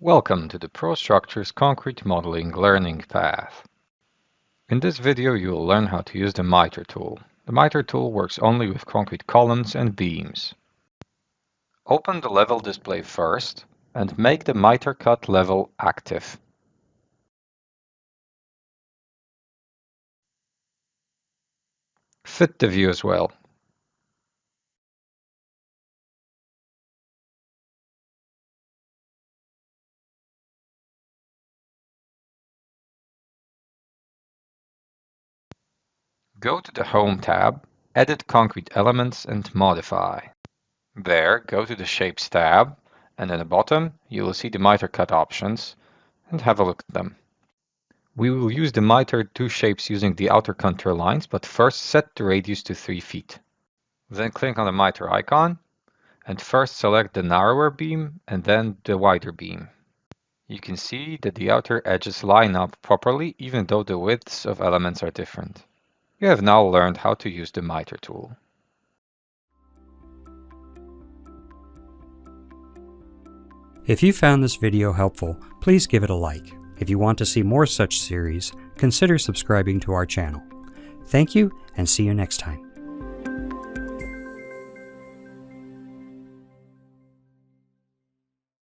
Welcome to the ProStructures Concrete Modeling Learning Path. In this video you will learn how to use the miter tool. The miter tool works only with concrete columns and beams. Open the level display first and make the miter cut level active. Fit the view as well. Go to the Home tab, Edit Concrete Elements and Modify. There, go to the Shapes tab, and at the bottom you will see the miter cut options, and have a look at them. We will use the miter to shapes using the outer contour lines, but first set the radius to 3 feet. Then click on the miter icon, and first select the narrower beam and then the wider beam. You can see that the outer edges line up properly even though the widths of elements are different. You have now learned how to use the miter tool. If you found this video helpful, please give it a like. If you want to see more such series, consider subscribing to our channel. Thank you, and see you next time.